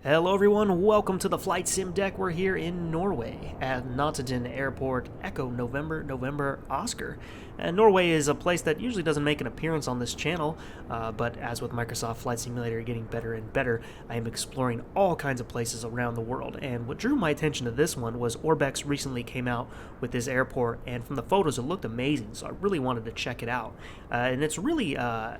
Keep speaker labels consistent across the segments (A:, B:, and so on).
A: Hello everyone, welcome to the Flight Sim Deck. We're here in Norway at Notodden Airport Echo November Oscar. And Norway is a place that usually doesn't make an appearance on this channel, but as with Microsoft Flight Simulator getting better and better, I am exploring all kinds of places around the world. And what drew my attention to this one was Orbx recently came out with this airport, and from the photos it looked amazing, so I really wanted to check it out. And it's really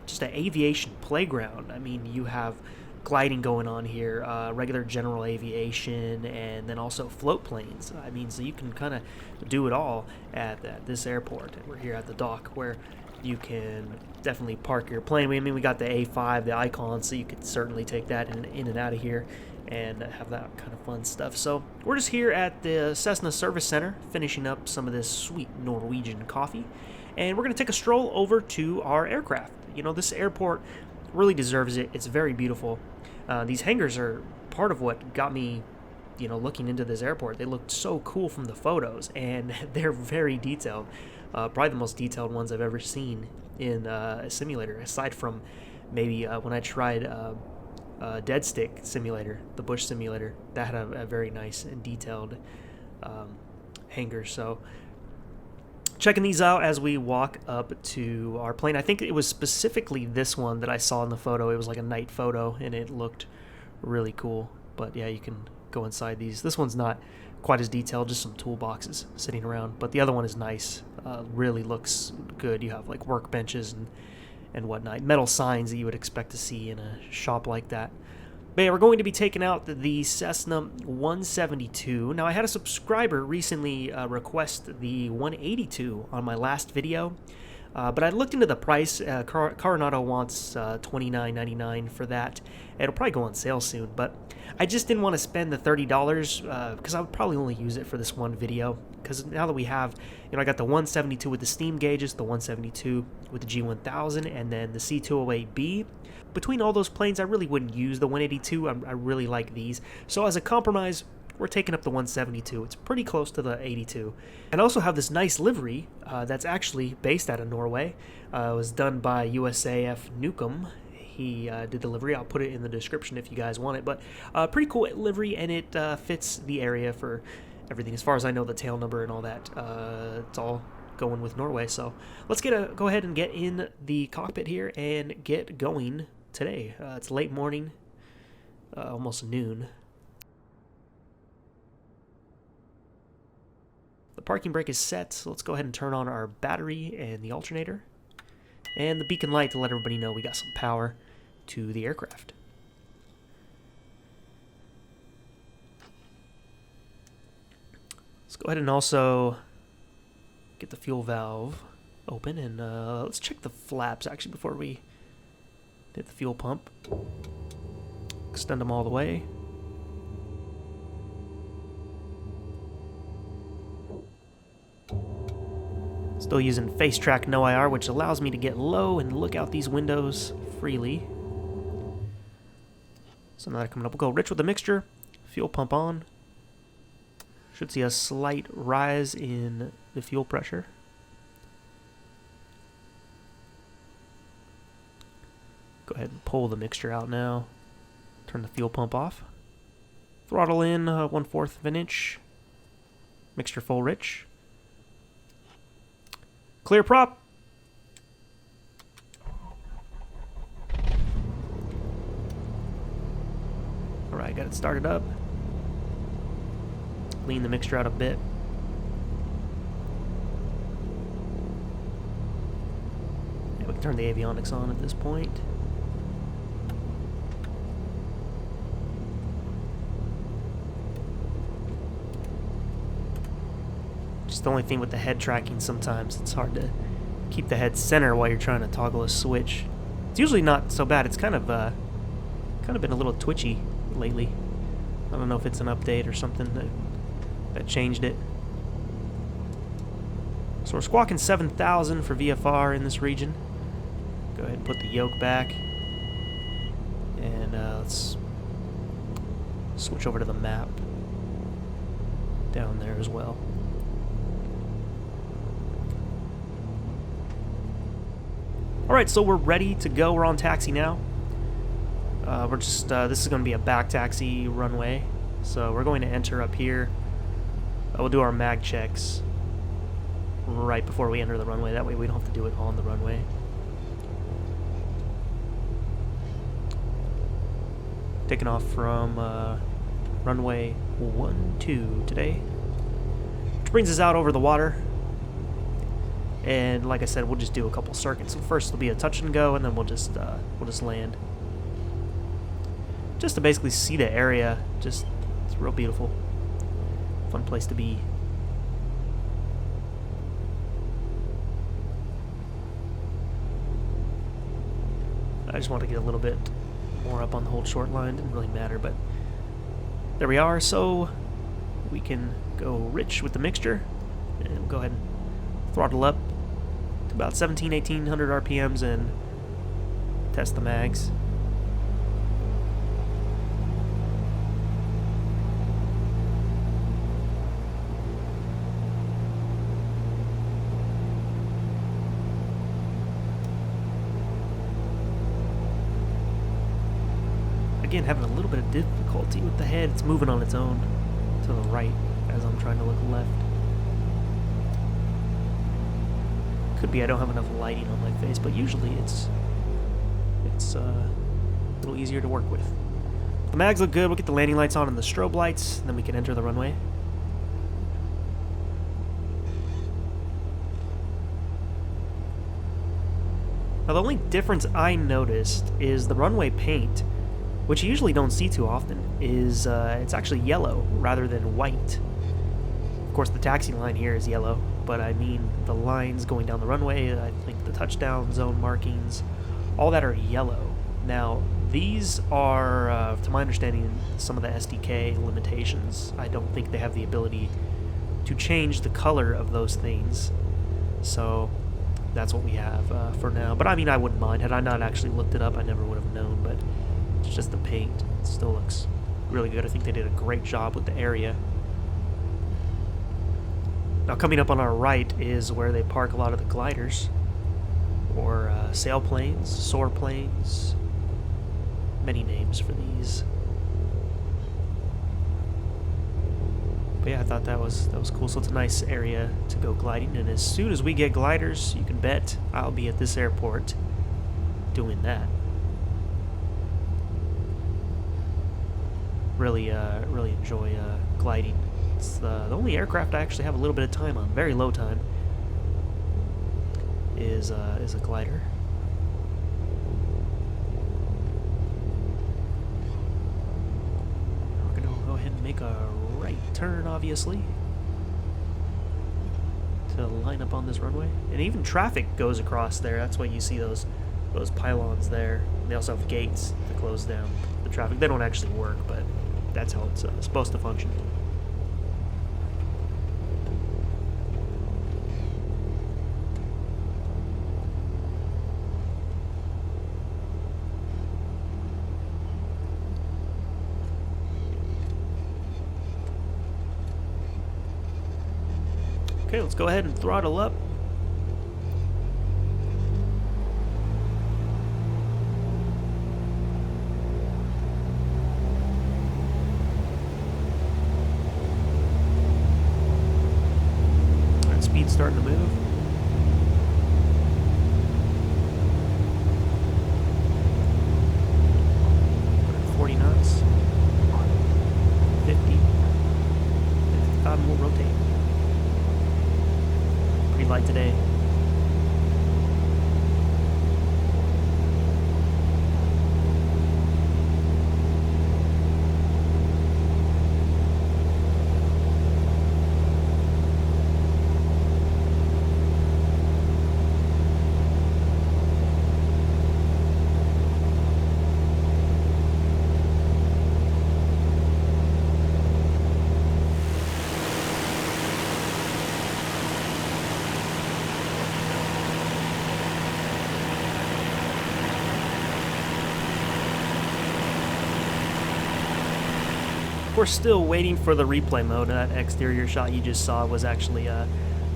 A: just an aviation playground. I mean, you have gliding going on here, regular general aviation, and then also float planes. I mean, so you can kind of do it all at this airport. And we're here at the dock where you can definitely park your plane. I mean, we got the A5, the icon, so you could certainly take that in and out of here and have that kind of fun stuff. So we're just here at the Cessna Service Center, finishing up some of this sweet Norwegian coffee, and we're going to take a stroll over to our aircraft. You know, this airport really deserves it. It's very beautiful. These hangars are part of what got me, looking into this airport. They looked so cool from the photos, and they're very detailed. Probably the most detailed ones I've ever seen in a simulator, aside from maybe when I tried Dead Stick Simulator, the Bush Simulator. That had a very nice and detailed hangar. So checking these out as we walk up to our plane. I think it was specifically this one that I saw in the photo. It was like a night photo, and it looked really cool. But yeah, you can go inside these. This one's not quite as detailed, just some toolboxes sitting around. But the other one is nice. Really looks good. You have like workbenches and whatnot. Metal signs that you would expect to see in a shop like that. But yeah, we're going to be taking out the Cessna 172. Now, I had a subscriber recently request the 182 on my last video, but I looked into the price. Coronado wants $29.99 for that. It'll probably go on sale soon, but I just didn't want to spend the $30 because I would probably only use it for this one video. Because now that we have, I got the 172 with the steam gauges, the 172 with the G1000, and then the C208B. Between all those planes, I really wouldn't use the 182. I really like these. So as a compromise, we're taking up the 172. It's pretty close to the 82. And I also have this nice livery that's actually based out of Norway. It was done by USAF Newcomb. He did the livery. I'll put it in the description if you guys want it. But pretty cool livery, and it fits the area for everything. As far as I know, the tail number and all that, it's all going with Norway. So let's go ahead and get in the cockpit here and get going today. It's late morning, almost noon. The parking brake is set, so let's go ahead and turn on our battery and the alternator. And the beacon light to let everybody know we got some power to the aircraft. Let's go ahead and also get the fuel valve open, and let's check the flaps actually before we hit the fuel pump. Extend them all the way. Still using Face Track No IR, which allows me to get low and look out these windows freely. So now that coming up, we'll go rich with the mixture. Fuel pump on. Should see a slight rise in the fuel pressure. Go ahead and pull the mixture out now. Turn the fuel pump off. Throttle in 1/4 of an inch. Mixture full rich. Clear prop. Alright, got it started up. Clean the mixture out a bit. Yeah, we can turn the avionics on at this point. Just the only thing with the head tracking, sometimes it's hard to keep the head center while you're trying to toggle a switch. It's usually not so bad. It's kind of been a little twitchy lately. I don't know if it's an update or something that changed it. So we're squawking 7,000 for VFR in this region. Go ahead and put the yoke back, and let's switch over to the map down there as well. Alright, so we're ready to go. We're on taxi now. We're just, this is going to be a back taxi runway, so we're going to enter up here. We'll do our mag checks right before we enter the runway, that way we don't have to do it on the runway. Taking off from runway 12 today, which brings us out over the water. And like I said, we'll just do a couple circuits. So first it'll be a touch and go, and then we'll just land, just to basically see the area. Just, it's real beautiful, fun place to be. I just want to get a little bit more up on the whole short line. Didn't really matter, but there we are. So we can go rich with the mixture, and we'll go ahead and throttle up to about 1800 RPMs and test the mags. Again, having a little bit of difficulty with the head. It's moving on its own to the right as I'm trying to look left. Could be I don't have enough lighting on my face, but usually it's a little easier to work with. The mags look good. We'll get the landing lights on and the strobe lights, and then we can enter the runway. Now the only difference I noticed is the runway paint, which you usually don't see too often, is it's actually yellow rather than white. Of course, the taxi line here is yellow, but I mean the lines going down the runway, I think the touchdown zone markings, all that are yellow. Now, these are, to my understanding, some of the SDK limitations. I don't think they have the ability to change the color of those things, so that's what we have for now. But I mean, I wouldn't mind. Had I not actually looked it up, I never would have known, but it's just the paint. It still looks really good. I think they did a great job with the area. Now coming up on our right is where they park a lot of the gliders, or sailplanes, soar planes, many names for these. But yeah, I thought that was cool. So it's a nice area to go gliding, and as soon as we get gliders, you can bet I'll be at this airport doing that. Really enjoy gliding. It's the only aircraft I actually have a little bit of time on, very low time, is a glider. We're gonna go ahead and make a right turn, obviously, to line up on this runway. And even traffic goes across there. That's why you see those pylons there. They also have gates to close down the traffic. They don't actually work, but that's how it's supposed to function. Okay, let's go ahead and throttle up. Speed's starting to move. Put it at 40 knots. 50. 55, and we'll rotate. Pretty light today. We're still waiting for the replay mode. That exterior shot you just saw was actually a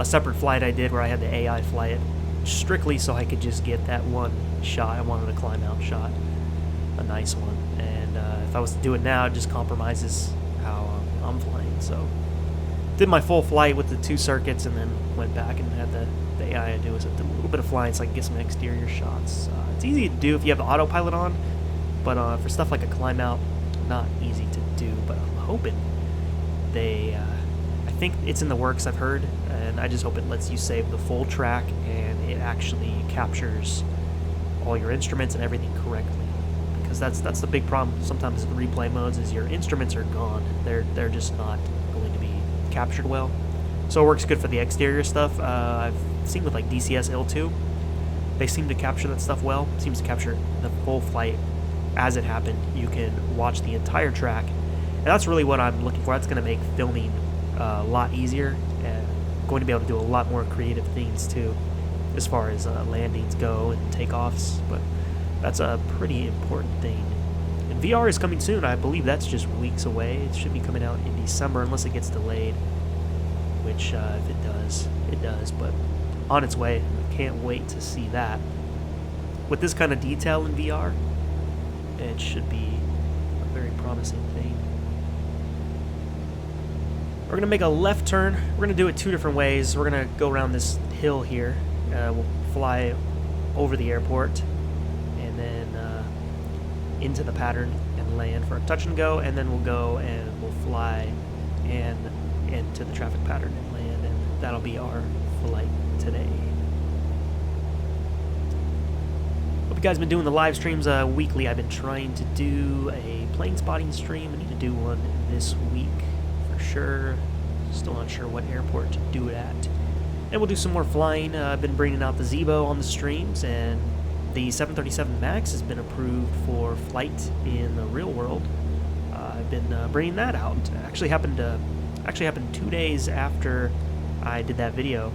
A: separate flight I did where I had the AI fly it strictly so I could just get that one shot. I wanted a climb out shot. a nice one. And if I was to do it now, it just compromises how I'm flying. So did my full flight with the 2 circuits, and then went back and had the AI do is a little bit of flying so I can get some exterior shots. It's easy to do if you have the autopilot on, but for stuff like a climb out, not easy to do. But I'm hoping they, I think it's in the works, I've heard, and I just hope it lets you save the full track and it actually captures all your instruments and everything correctly. Because that's the big problem sometimes in replay modes, is your instruments are gone. They're just not going to be captured well. So it works good for the exterior stuff. I've seen with like DCS L2, they seem to capture that stuff well. Seems to capture the full flight as it happened. You can watch the entire track, and that's really what I'm looking for. That's going to make filming a lot easier, and going to be able to do a lot more creative things too, as far as landings go and takeoffs. But that's a pretty important thing. And VR is coming soon. I believe that's just weeks away. It should be coming out in December unless it gets delayed, which if it does, it does. But on its way. Can't wait to see that. With this kind of detail in VR, it should be a very promising thing. We're going to make a left turn. We're going to do it 2 different ways. We're going to go around this hill here. We'll fly over the airport and then into the pattern and land for a touch and go, and then we'll go and we'll fly and into the traffic pattern and land, and that'll be our flight today. Hope you guys been doing the live streams weekly. I've been trying to do a plane spotting stream. I need to do one this week for sure. Still not sure what airport to do it at. And we'll do some more flying. I've been bringing out the Zebo on the streams, and the 737 MAX has been approved for flight in the real world. I've been bringing that out. It actually happened 2 days after I did that video.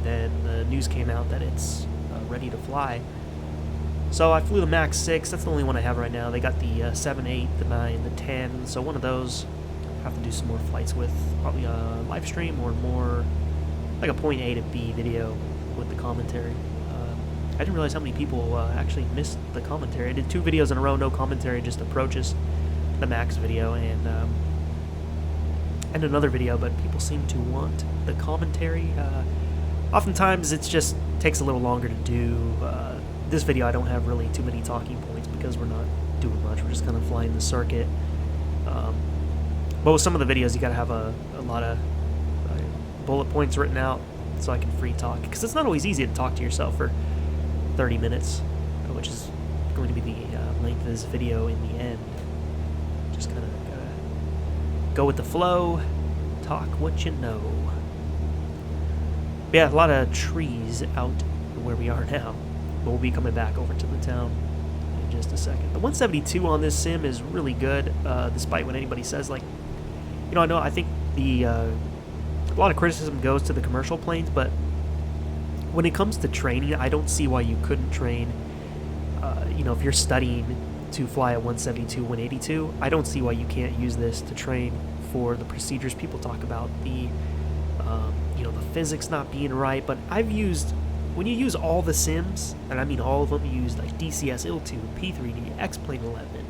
A: Then the news came out that it's ready to fly. So I flew the MAX 6. That's the only one I have right now. They got the 7, 8, the 9, the 10. So one of those I'll have to do some more flights with. Probably a live stream or more like a point A to B video with the commentary. I didn't realize how many people actually missed the commentary. I did 2 videos in a row, no commentary, just approaches, the MAX video, and another video, but people seem to want the commentary. Oftentimes it just takes a little longer to do. This video I don't have really too many talking points because we're not doing much. We're just kind of flying the circuit. But with some of the videos you gotta have a lot of bullet points written out so I can free talk, because it's not always easy to talk to yourself for 30 minutes, which is going to be the length of this video in the end. Just kind of go with the flow, talk what you know. But yeah, a lot of trees out where we are now. But we'll be coming back over to the town in just a second. The 172 on this sim is really good, despite what anybody says. Like, you know, I think a lot of criticism goes to the commercial planes, but when it comes to training, I don't see why you couldn't train. You know, if you're studying to fly a 172, 182, I don't see why you can't use this to train for the procedures people talk about. The you know, the physics not being right, but I've used, when you use all the sims, and I mean all of them, you use like DCS L2, P3D, X-Plane 11,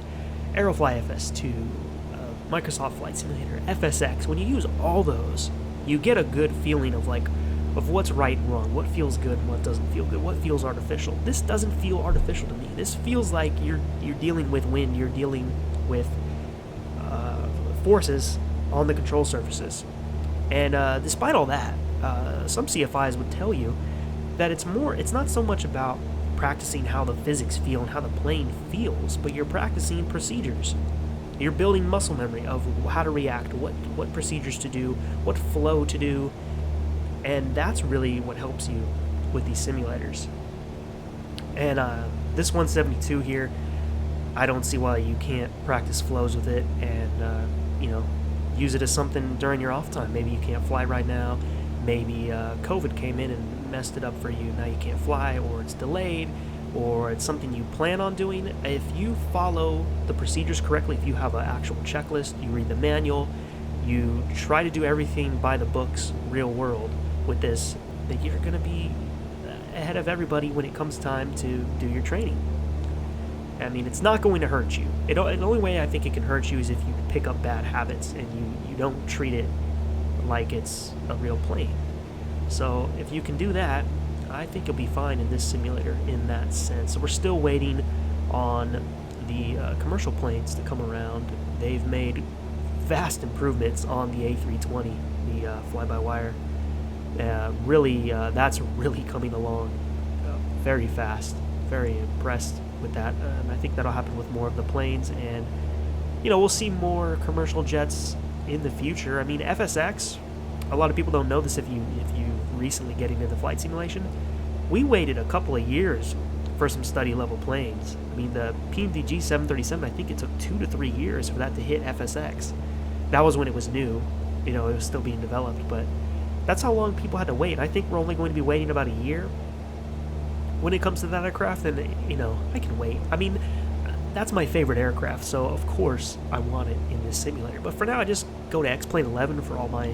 A: Aerofly FS2, Microsoft Flight Simulator, FSX. When you use all those, you get a good feeling of like, of what's right and wrong, what feels good and what doesn't feel good, what feels artificial. This doesn't feel artificial to me. This feels like you're dealing with wind, you're dealing with forces on the control surfaces. And despite all that, some CFIs would tell you that it's not so much about practicing how the physics feel and how the plane feels, but you're practicing procedures. You're building muscle memory of how to react, what procedures to do, what flow to do, and that's really what helps you with these simulators. And this 172 here, I don't see why you can't practice flows with it and you know, use it as something during your off time. Maybe you can't fly right now. Maybe COVID came in and messed it up for you. Now you can't fly, or it's delayed, or it's something you plan on doing. If you follow the procedures correctly, if you have an actual checklist, you read the manual, you try to do everything by the books, real world with this, that you're going to be ahead of everybody when it comes time to do your training. I mean, it's not going to hurt you. The only way I think it can hurt you is if you pick up bad habits and you don't treat it like it's a real plane. So if you can do that, I think you'll be fine in this simulator in that sense. So we're still waiting on the commercial planes to come around. They've made vast improvements on the A320, the fly-by-wire. Really, that's really coming along very fast. Very impressed with that, and I think that'll happen with more of the planes, and we'll see more commercial jets in the future. I mean, FSX, a lot of people don't know this if you recently getting into flight simulation. We waited a couple of years for some study level planes. I mean, the PMDG 737, I think it took 2 to 3 years for that to hit FSX. That was when it was new, it was still being developed, but that's how long people had to wait. I think we're only going to be waiting about a year when it comes to that aircraft, and I can wait. I mean, that's my favorite aircraft, so of course I want it in this simulator. But for now, I just go to X-Plane 11 for all my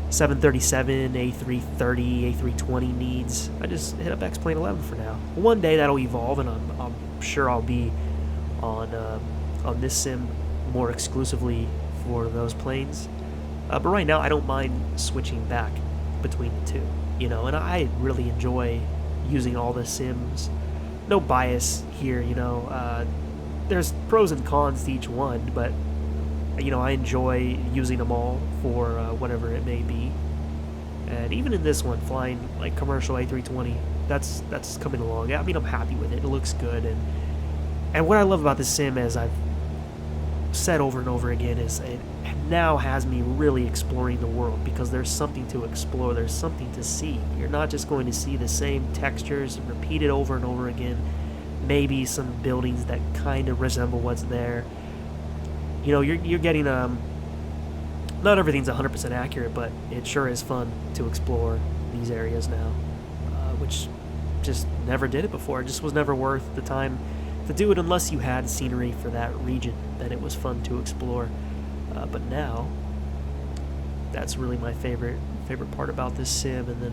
A: 737, A330, A320 needs. I just hit up X-Plane 11 for now. One day that'll evolve, and I'm sure I'll be on this sim more exclusively for those planes. But right now, I don't mind switching back between the two, and I really enjoy using all the sims. No bias here, there's pros and cons to each one, but I enjoy using them all for whatever it may be. And even in this one, flying like commercial A320, that's coming along. I mean, I'm happy with it. It looks good, and what I love about this sim, as I've said over and over again, is it now has me really exploring the world, because there's something to explore, there's something to see. You're not just going to see the same textures repeated over and over again, maybe some buildings that kind of resemble what's there. You're getting not everything's 100% accurate, but it sure is fun to explore these areas now, which just never did it before. It just was never worth the time to do it unless you had scenery for that region. Then it was fun to explore. But now, that's really my favorite part about this sim, and then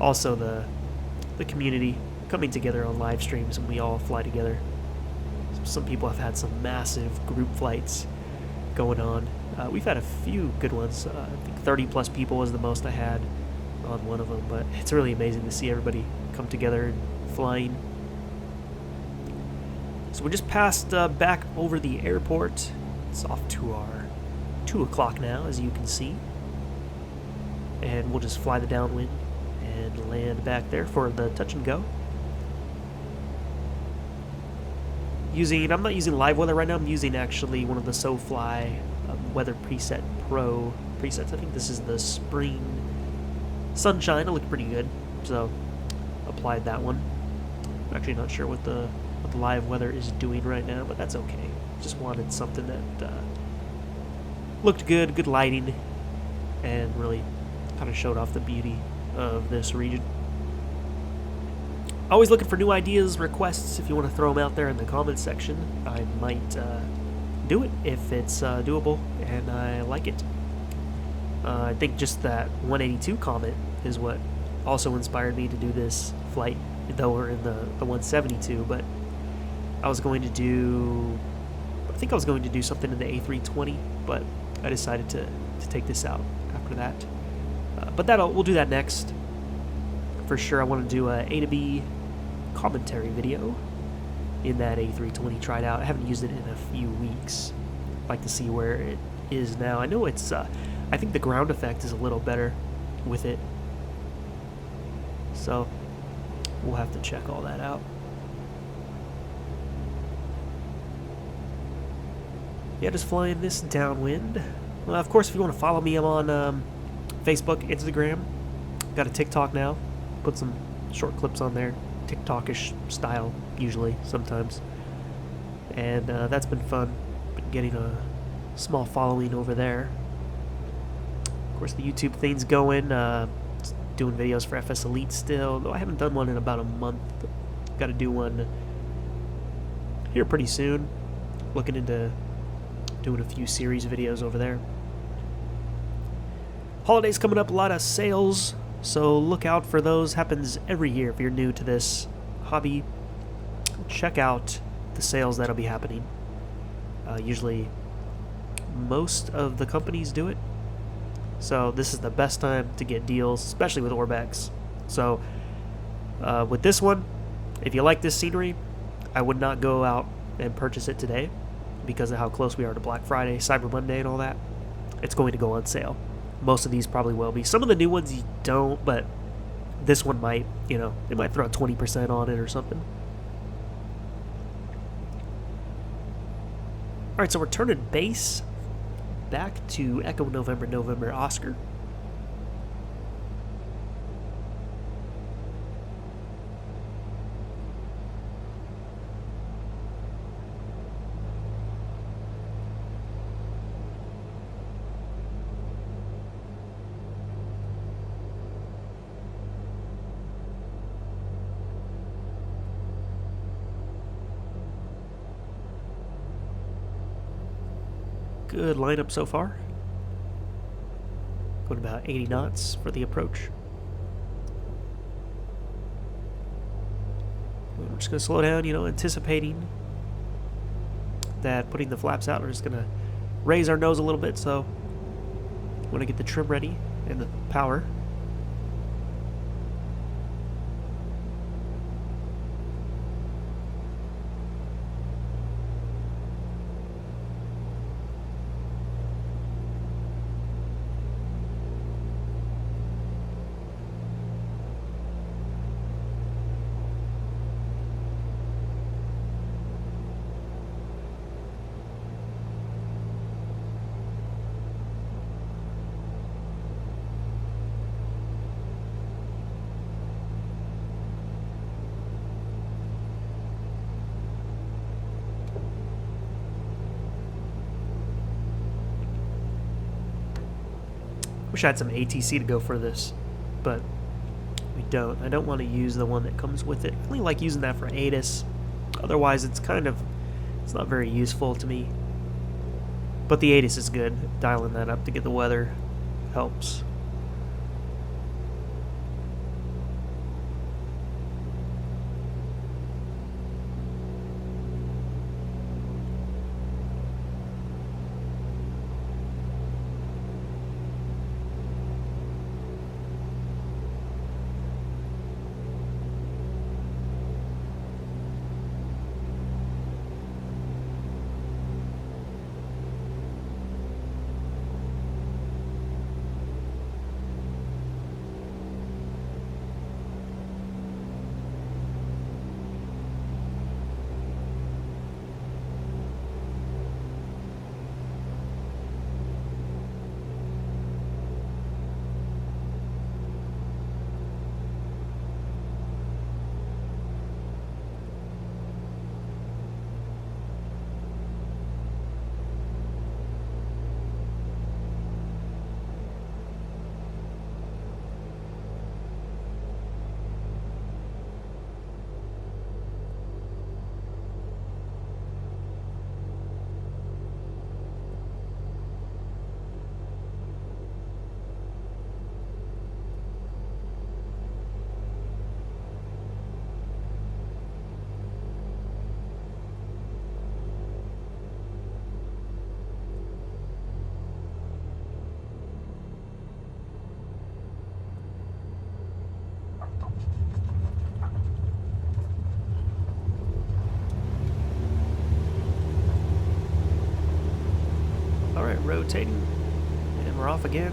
A: also the community coming together on live streams, and we all fly together. Some people have had some massive group flights going on. We've had a few good ones. I think 30 plus people was the most I had on one of them, but it's really amazing to see everybody come together and flying. So we just passed back over the airport. It's off to our 2 o'clock now, as you can see, and we'll just fly the downwind and land back there for the touch and go. I'm not using live weather right now. I'm using actually one of the SoFly Weather Preset Pro presets. I think this is the spring sunshine. It looked pretty good, so applied that one. I'm actually not sure what the live weather is doing right now, but that's okay. Just wanted something that looked good lighting, and really kind of showed off the beauty of this region. Always looking for new ideas, requests. If you want to throw them out there in the comments section, I might do it if it's doable and I like it. I think just that 182 comment is what also inspired me to do this flight, though we're in the 172, but I think I was going to do something in the A320, but I decided to take this out after that. But we'll do that next. For sure, I want to do a A to B commentary video in that A320 tried out. I haven't used it in a few weeks. I'd like to see where it is now. I know it's, I think the ground effect is a little better with it. So we'll have to check all that out. Yeah, just flying this downwind. Well, of course, if you want to follow me, I'm on Facebook, Instagram. Got a TikTok now. Put some short clips on there. TikTok-ish style, usually, sometimes. And that's been fun. Been getting a small following over there. Of course, the YouTube thing's going. Doing videos for FSElite still, though I haven't done one in about a month. Got to do one here pretty soon. Looking into doing a few series videos over there. Holidays coming up, a lot of sales, so look out for those. Happens every year. If you're new to this hobby, check out the sales that'll be happening. Usually most of the companies do it, so this is the best time to get deals, especially with Orbx. So with this one, if you like this scenery, I would not go out and purchase it today because of how close we are to Black Friday, Cyber Monday, and all that. It's going to go on sale. Most of these probably will be. Some of the new ones you don't, but this one might, you know, they might throw 20% on it or something. Alright, so we're turning base back to Echo November, November Oscar. Good lineup so far. Going about 80 knots for the approach. We're just going to slow down, you know, anticipating that putting the flaps out, we're just going to raise our nose a little bit, so we want to get the trim ready and the power. Wish I had some ATC to go for this, but we don't. I don't want to use the one that comes with it. I only like using that for ATIS. Otherwise, it's not very useful to me. But the ATIS is good. Dialing that up to get the weather helps. Alright, rotating, and we're off again.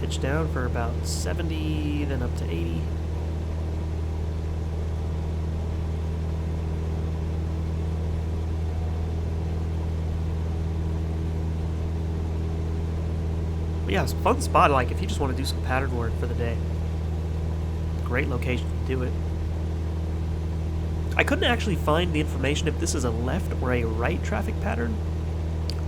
A: Pitch down for about 70, then up to 80. But yeah, it's a fun spot, like if you just want to do some pattern work for the day. Great location to do it. I couldn't actually find the information if this is a left or a right traffic pattern.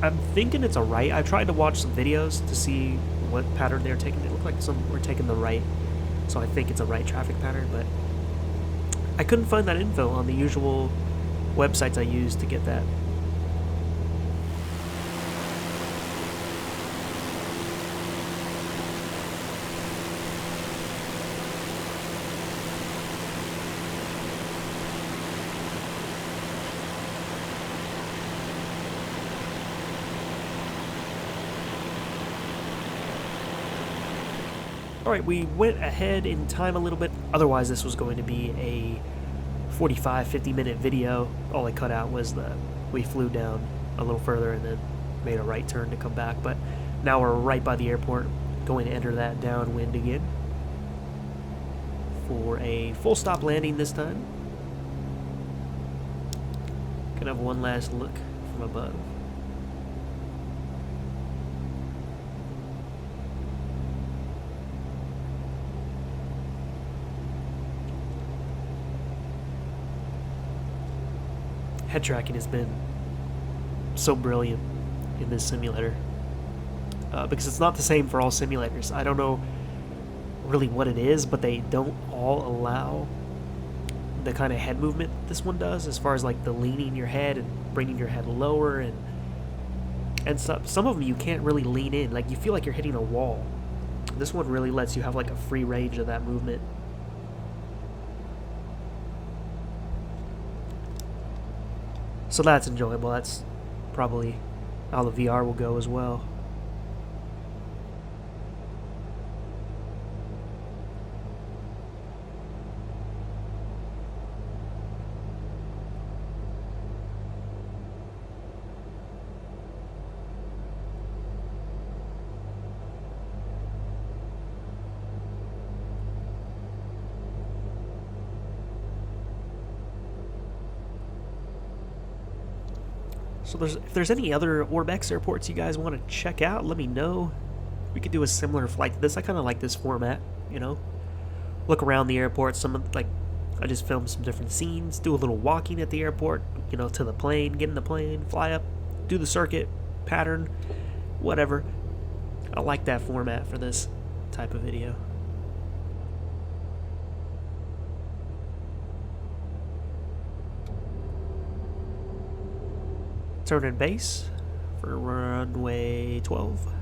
A: I'm thinking it's a right. I tried to watch some videos to see what pattern they're taking. It looked like some were taking the right, so I think it's a right traffic pattern, but I couldn't find that info on the usual websites I use to get that. Alright, we went ahead in time a little bit. Otherwise, this was going to be a 45-50 minute video. All I cut out was we flew down a little further and then made a right turn to come back. But now we're right by the airport, going to enter that downwind again for a full stop landing this time. Gonna have one last look from above. Head tracking has been so brilliant in this simulator because it's not the same for all simulators. I don't know really what it is, but they don't all allow the kind of head movement this one does, as far as like the leaning your head and bringing your head lower, and some of them you can't really lean in, like you feel like you're hitting a wall. This one really lets you have like a free range of that movement. So that's enjoyable. That's probably how the VR will go as well. So if there's any other Orbx airports you guys want to check out, let me know. We could do a similar flight to this. I kind of like this format, you know. Look around the airport. I just filmed some different scenes. Do a little walking at the airport, you know, to the plane. Get in the plane, fly up, do the circuit pattern, whatever. I like that format for this type of video. Turn in base for runway 12.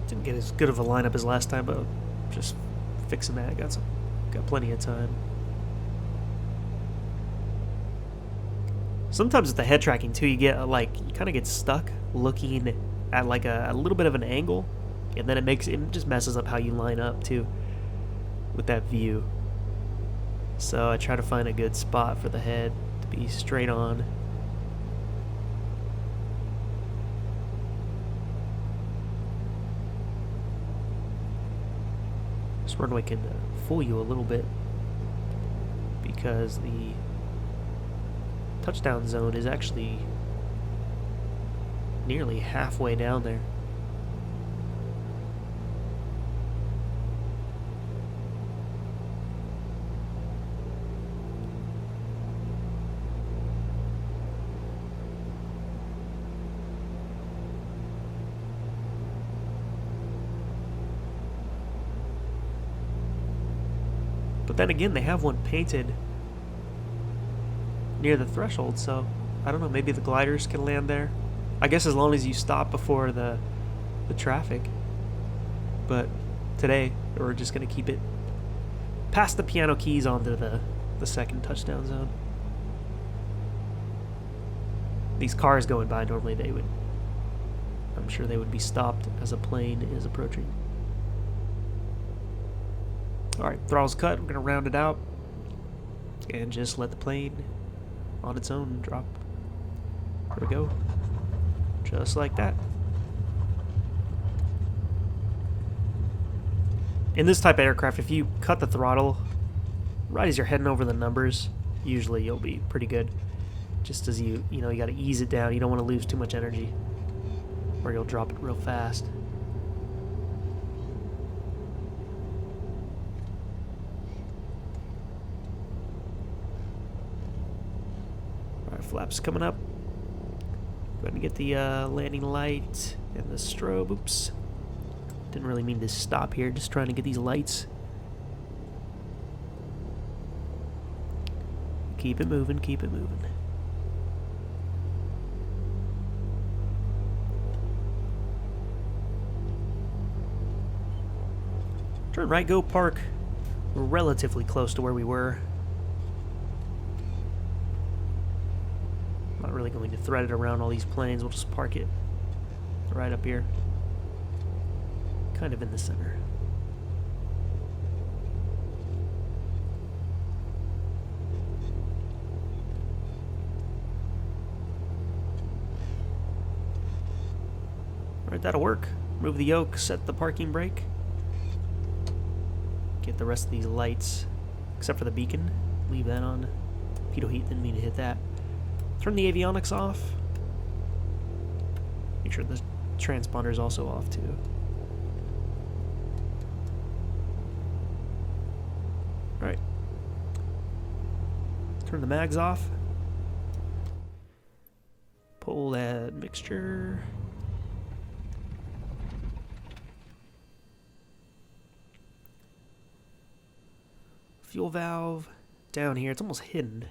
A: Didn't get as good of a lineup as last time, but just fixing that. Got plenty of time. Sometimes with the head tracking too, you get you kind of get stuck looking at like a little bit of an angle, and then it just messes up how you line up too with that view. So I try to find a good spot for the head to be straight on. This runway can fool you a little bit because the touchdown zone is actually nearly halfway down there. But then again, they have one painted near the threshold, so I don't know, maybe the gliders can land there. I guess as long as you stop before the traffic. But today, we're just going to keep it past the piano keys onto the second touchdown zone. These cars going by, normally I'm sure they would be stopped as a plane is approaching. Alright, throttle's cut. We're going to round it out and just let the plane on its own drop. There we go. Just like that. In this type of aircraft, if you cut the throttle right as you're heading over the numbers, usually you'll be pretty good. Just as you got to ease it down. You don't want to lose too much energy or you'll drop it real fast. Flaps coming up. Go ahead and get the landing light and the strobe. Oops. Didn't really mean to stop here, just trying to get these lights. Keep it moving, keep it moving. Turn right, go park. We're relatively close to where we were. Not really going to thread it around all these planes. We'll just park it right up here. Kind of in the center. Alright, that'll work. Move the yoke, set the parking brake. Get the rest of these lights, except for the beacon. Leave that on. Pitot heat, didn't mean to hit that. Turn the avionics off. Make sure the transponder is also off too. Alright. Turn the mags off. Pull that mixture. Fuel valve down here. It's almost hidden.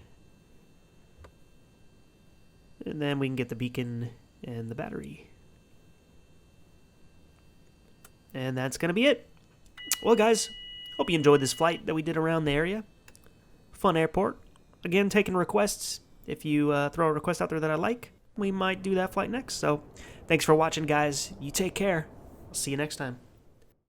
A: And then we can get the beacon and the battery. And that's going to be it. Well, guys, hope you enjoyed this flight that we did around the area. Fun airport. Again, taking requests. If you throw a request out there that I like, we might do that flight next. So, thanks for watching, guys. You take care. I'll see you next time.